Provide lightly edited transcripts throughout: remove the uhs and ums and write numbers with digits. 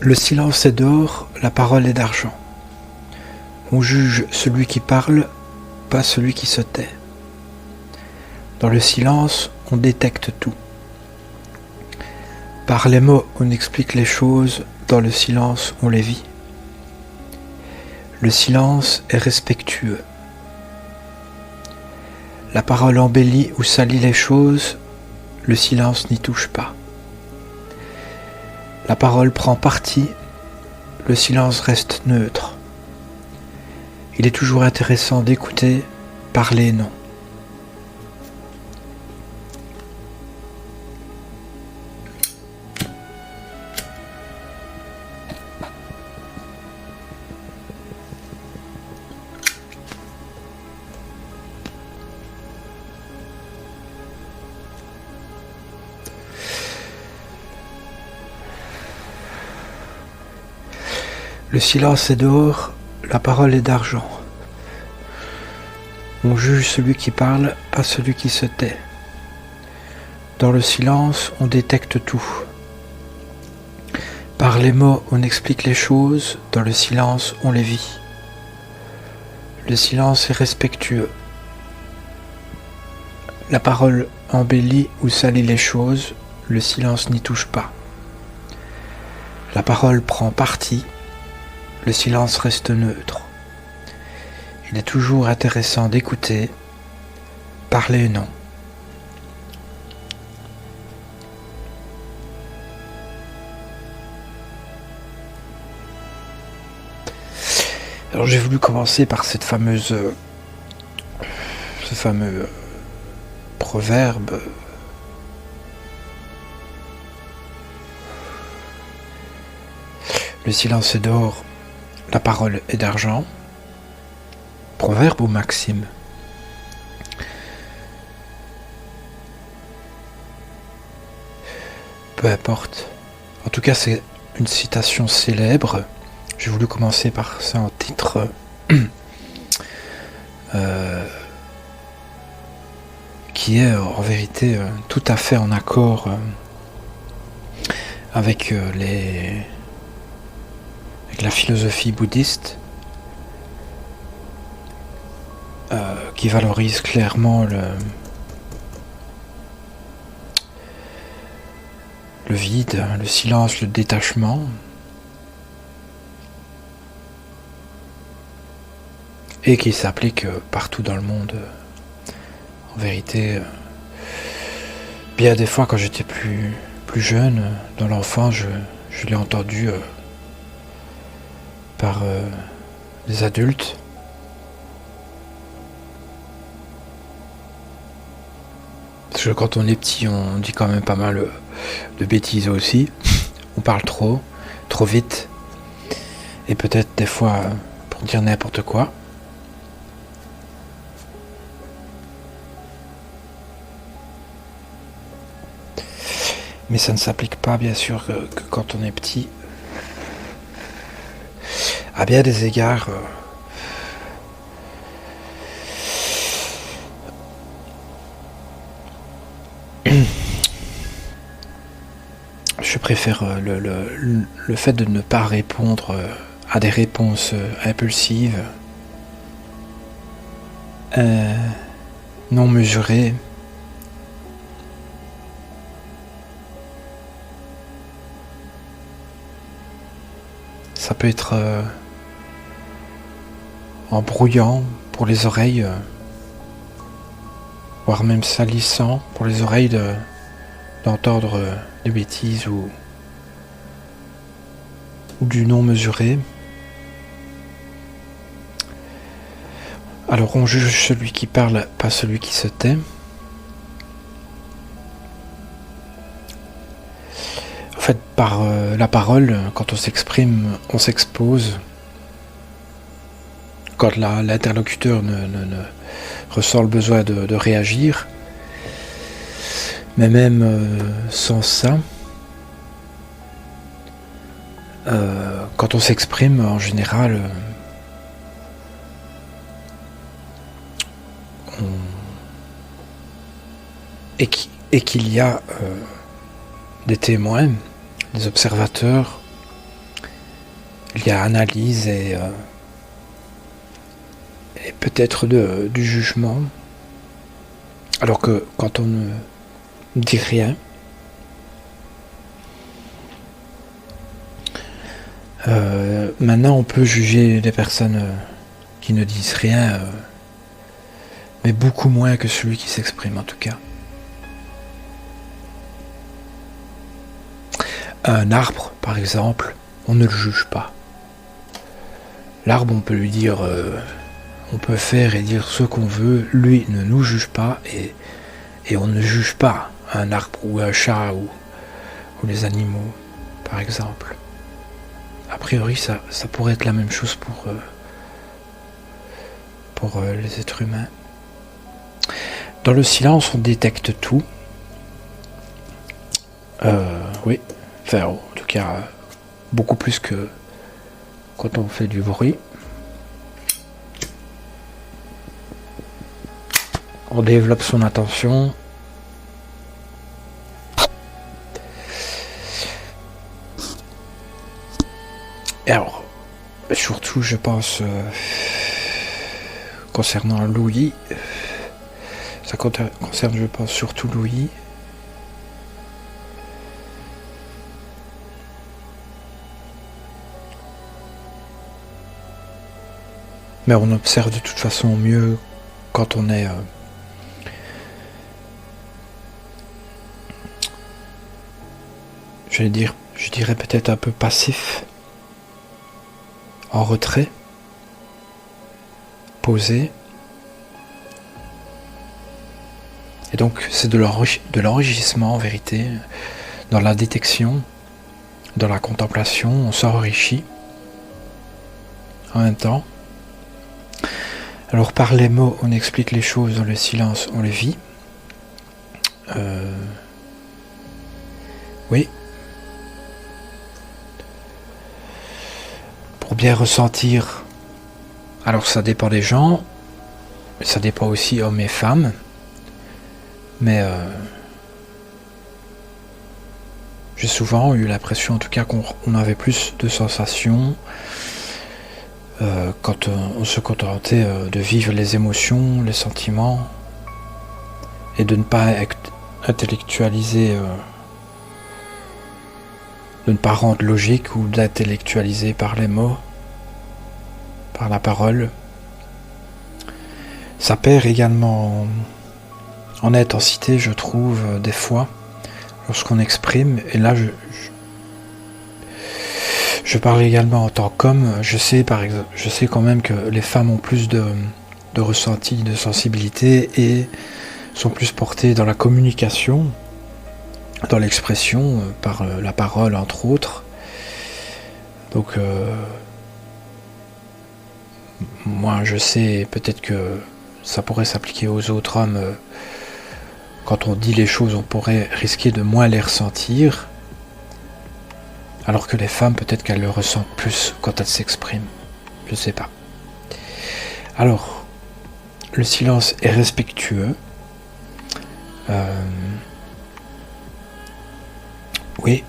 Le silence est d'or, la parole est d'argent. On juge celui qui parle, pas celui qui se tait. Dans le silence, on détecte tout. Par les mots, on explique les choses, dans le silence, on les vit. Le silence est respectueux. La parole embellit ou salit les choses, le silence n'y touche pas. La parole prend parti, le silence reste neutre. Il est toujours intéressant d'écouter, parler non. Le silence est d'or, la parole est d'argent. On juge celui qui parle, pas celui qui se tait. Dans le silence, on détecte tout. Par les mots, on explique les choses, dans le silence, on les vit. Le silence est respectueux. La parole embellit ou salit les choses, le silence n'y touche pas. La parole prend parti, le silence reste neutre. Il est toujours intéressant d'écouter, parler non. Alors j'ai voulu commencer par ce fameux proverbe. Le silence est d'or, la parole est d'argent. Proverbe ou maxime? Peu importe. En tout cas, c'est une citation célèbre. J'ai voulu commencer par ça en titre. Qui est en vérité tout à fait en accord avec la philosophie bouddhiste, qui valorise clairement le vide, le silence, le détachement. Et qui s'applique partout dans le monde. En vérité, bien des fois quand j'étais plus jeune, dans l'enfance, je l'ai entendu par des adultes. Parce que quand on est petit, on dit quand même pas mal de bêtises aussi. On parle trop vite. Et peut-être des fois pour dire n'importe quoi. Mais ça ne s'applique pas, bien sûr, que quand on est petit. À bien des égards, je préfère le fait de ne pas répondre à des réponses impulsives, non mesurées. Ça peut être embrouillant pour les oreilles, voire même salissant pour les oreilles d'entendre des bêtises ou du non mesuré. Alors on juge celui qui parle, pas celui qui se tait. En fait, par la parole, quand on s'exprime, on s'expose. Quand l'interlocuteur ne ressent le besoin de réagir. Mais même sans ça, quand on s'exprime, en général, et qu'il y a des témoins, des observateurs il y a analyse et peut-être du jugement, alors que quand on ne dit rien, maintenant on peut juger des personnes qui ne disent rien, mais beaucoup moins que celui qui s'exprime en tout cas. Un arbre, par exemple, on ne le juge pas. L'arbre, on peut lui dire, on peut faire et dire ce qu'on veut, lui ne nous juge pas et on ne juge pas un arbre ou un chat ou les animaux, par exemple. A priori, ça pourrait être la même chose pour les êtres humains. Dans le silence, on détecte tout. Oui. Enfin, en tout cas, beaucoup plus que quand on fait du bruit. On développe son attention. Et alors, surtout, je pense, concernant l'ouïe, ça concerne, je pense, surtout l'ouïe. Mais on observe de toute façon mieux quand on est je dirais peut-être un peu passif, en retrait, posé. Et donc c'est de l'enrichissement en vérité, dans la détection, dans la contemplation, on s'enrichit en même temps. Alors par les mots, on explique les choses, dans le silence, on les vit. Oui. Pour bien ressentir, alors ça dépend des gens, ça dépend aussi hommes et femmes, mais j'ai souvent eu l'impression en tout cas qu'on avait plus de sensations quand on se contentait de vivre les émotions, les sentiments, et de ne pas intellectualiser, de ne pas rendre logique ou d'intellectualiser par les mots, par la parole. Ça perd également en intensité, je trouve, des fois, lorsqu'on exprime, et là je parle également en tant qu'homme. Je sais quand même que les femmes ont plus de ressenti, de sensibilité et sont plus portées dans la communication, dans l'expression, par la parole entre autres. Donc moi je sais, peut-être que ça pourrait s'appliquer aux autres hommes. Quand on dit les choses, on pourrait risquer de moins les ressentir. Alors que les femmes, peut-être qu'elles le ressentent plus quand elles s'expriment. Je sais pas. Alors, le silence est respectueux. Oui.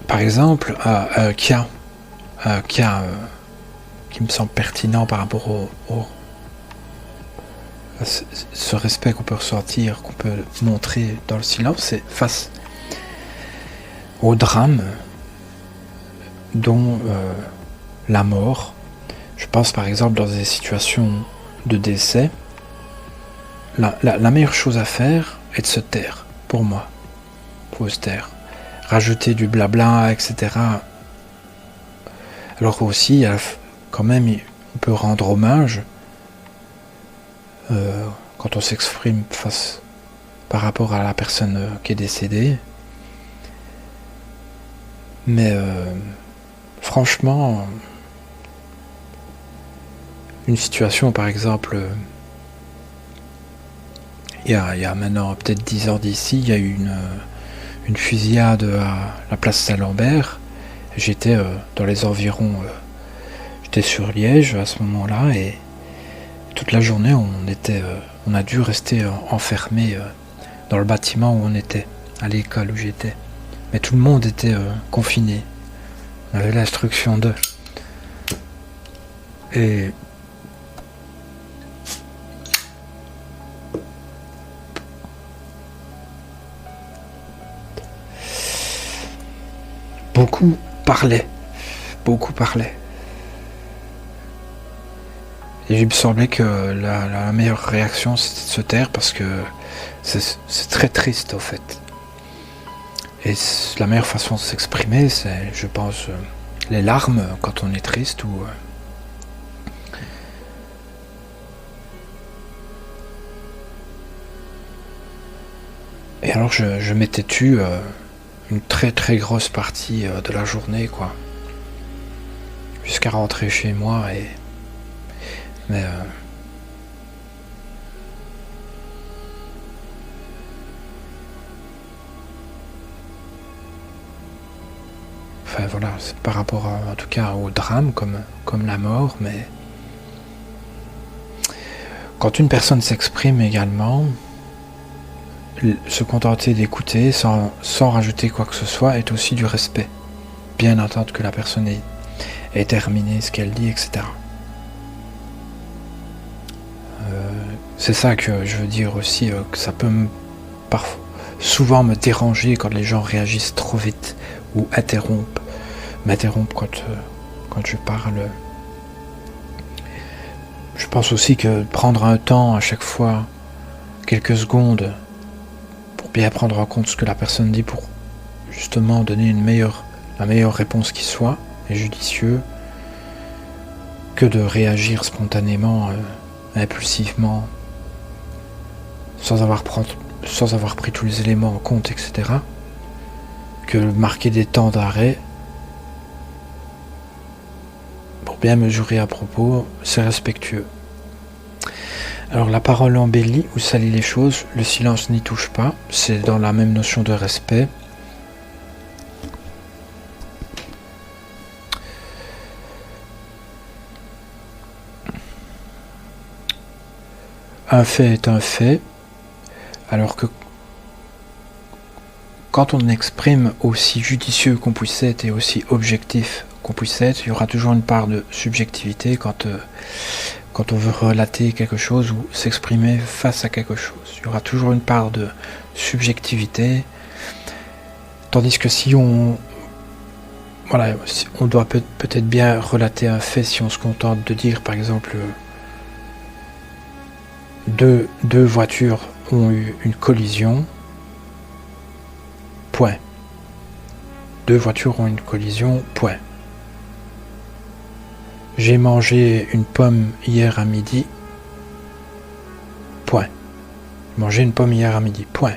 Par exemple, un cas qui me semble pertinent par rapport à ce respect qu'on peut ressentir, qu'on peut montrer dans le silence, c'est face au drame dont la mort. Je pense par exemple dans des situations de décès, la meilleure chose à faire est de se taire, pour moi. Il faut se taire. Rajouter du blabla, etc. Alors aussi, quand même, on peut rendre hommage quand on s'exprime par rapport à la personne qui est décédée. Mais franchement, une situation par exemple, il y a maintenant peut-être 10 ans d'ici, il y a eu une fusillade à la place Saint-Lambert. J'étais dans les environs, j'étais sur Liège à ce moment-là, et toute la journée on a dû rester enfermés dans le bâtiment où on était, à l'école où j'étais. Mais tout le monde était confiné. On avait l'instruction d'eux. Et beaucoup parlaient. Et il me semblait que la meilleure réaction, c'était de se taire parce que c'est très triste, au fait. Et la meilleure façon de s'exprimer, c'est, je pense, les larmes quand on est triste ou... Et alors je m'étais tu une très très grosse partie de la journée, quoi. Jusqu'à rentrer chez moi mais enfin voilà, c'est par rapport en tout cas au drame comme la mort, mais quand une personne s'exprime également, se contenter d'écouter sans rajouter quoi que ce soit est aussi du respect. Bien entendre que la personne ait terminé ce qu'elle dit, etc. C'est ça que je veux dire aussi, que ça peut souvent me déranger quand les gens réagissent trop vite ou m'interrompent quand je parle. Je pense aussi que prendre un temps à chaque fois, quelques secondes, pour bien prendre en compte ce que la personne dit, pour justement donner la meilleure réponse qui soit, est judicieux, que de réagir spontanément, impulsivement, sans avoir pris tous les éléments en compte, etc. Que marquer des temps d'arrêt pour bien mesurer à propos, c'est respectueux. Alors la parole embellit ou salit les choses, le silence n'y touche pas, c'est dans la même notion de respect. Un fait est un fait, alors que quand on exprime aussi judicieux qu'on puisse être et aussi objectif qu'on puisse être, il y aura toujours une part de subjectivité quand on veut relater quelque chose ou s'exprimer face à quelque chose. Il y aura toujours une part de subjectivité, tandis que si on doit peut-être bien relater un fait si on se contente de dire, par exemple, deux voitures ont eu une collision, point. Deux voitures ont une collision, point. J'ai mangé une pomme hier à midi, point. J'ai mangé une pomme hier à midi, point.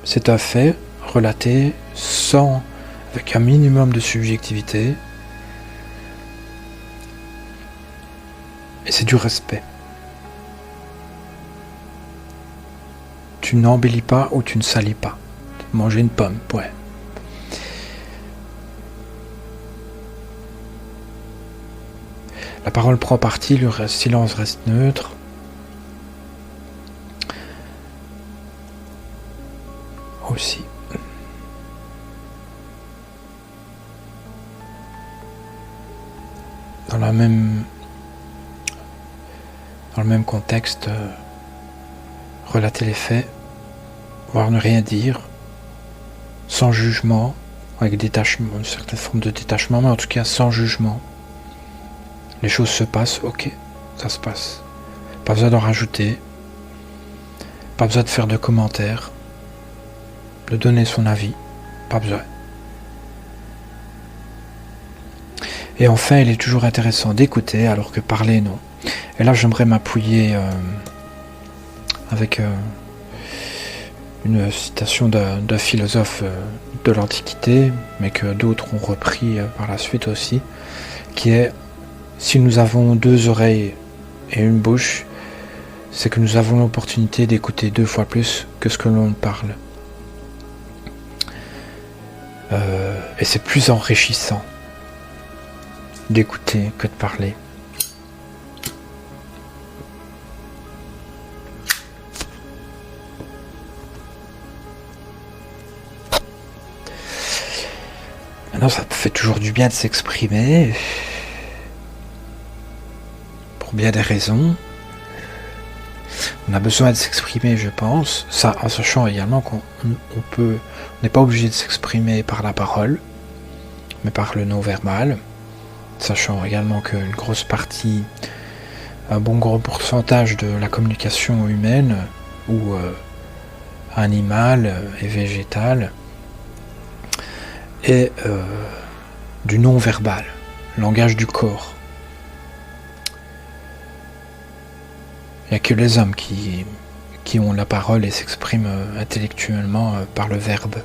C'est un fait relaté avec un minimum de subjectivité, et c'est du respect. Tu n'embellis pas ou tu ne salis pas. Manger une pomme, point. La parole prend parti, le silence reste neutre. Aussi. Dans le même contexte, relater les faits, voire ne rien dire, sans jugement, avec détachement, une certaine forme de détachement, mais en tout cas sans jugement. Les choses se passent, ok, ça se passe. Pas besoin d'en rajouter, pas besoin de faire de commentaires, de donner son avis, pas besoin. Et enfin, il est toujours intéressant d'écouter, alors que parler, non. Et là, j'aimerais m'appuyer avec une citation d'un philosophe de l'Antiquité, mais que d'autres ont repris par la suite aussi, qui est: si nous avons deux oreilles et une bouche, c'est que nous avons l'opportunité d'écouter 2 fois plus que ce que l'on parle. Et c'est plus enrichissant d'écouter que de parler. fait toujours du bien de s'exprimer, pour bien des raisons. On a besoin de s'exprimer, je pense, ça en sachant également qu'on n'est pas obligé de s'exprimer par la parole, mais par le non-verbal, sachant également qu'une grosse partie, un bon gros pourcentage de la communication humaine ou animale et végétale est du non-verbal, langage du corps. Il n'y a que les hommes qui ont la parole et s'expriment intellectuellement par le verbe.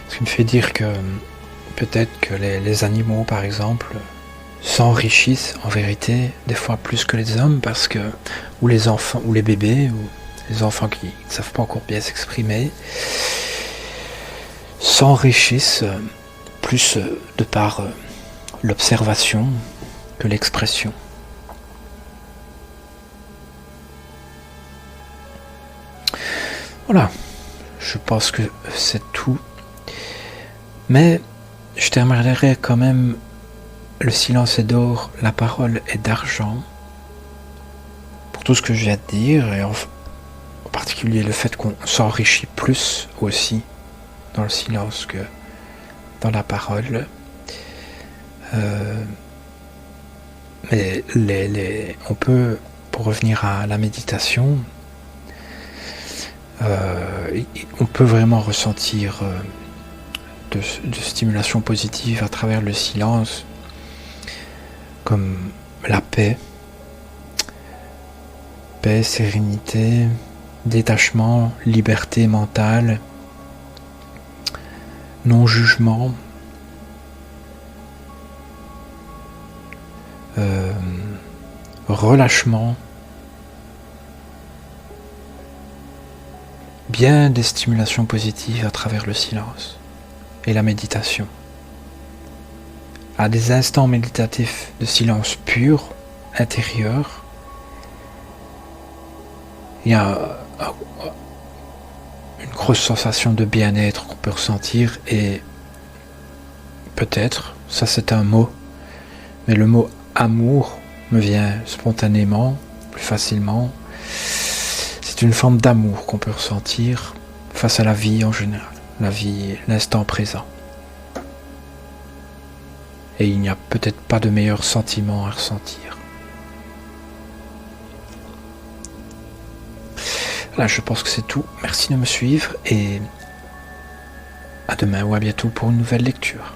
Ce qui me fait dire que peut-être que les animaux, par exemple, s'enrichissent en vérité des fois plus que les hommes, parce que, ou les enfants, ou les bébés, ou les enfants qui ne savent pas encore bien s'exprimer, s'enrichissent plus de par l'observation que l'expression. Voilà, je pense que c'est tout. Mais je terminerai quand même. Le silence est d'or, la parole est d'argent. Pour tout ce que je viens de dire, et en particulier le fait qu'on s'enrichit plus aussi dans le silence que dans la parole. Mais on peut, pour revenir à la méditation, on peut vraiment ressentir de stimulation positive à travers le silence, comme la paix, sérénité, détachement, liberté mentale, non-jugement, relâchement, bien des stimulations positives à travers le silence et la méditation. À des instants méditatifs de silence pur, intérieur, il y a une grosse sensation de bien-être qu'on peut ressentir, et peut-être, ça c'est un mot, mais le mot amour me vient spontanément, plus facilement. C'est une forme d'amour qu'on peut ressentir face à la vie en général, la vie, l'instant présent. Et il n'y a peut-être pas de meilleur sentiment à ressentir. Là, je pense que c'est tout. Merci de me suivre et à demain ou à bientôt pour une nouvelle lecture.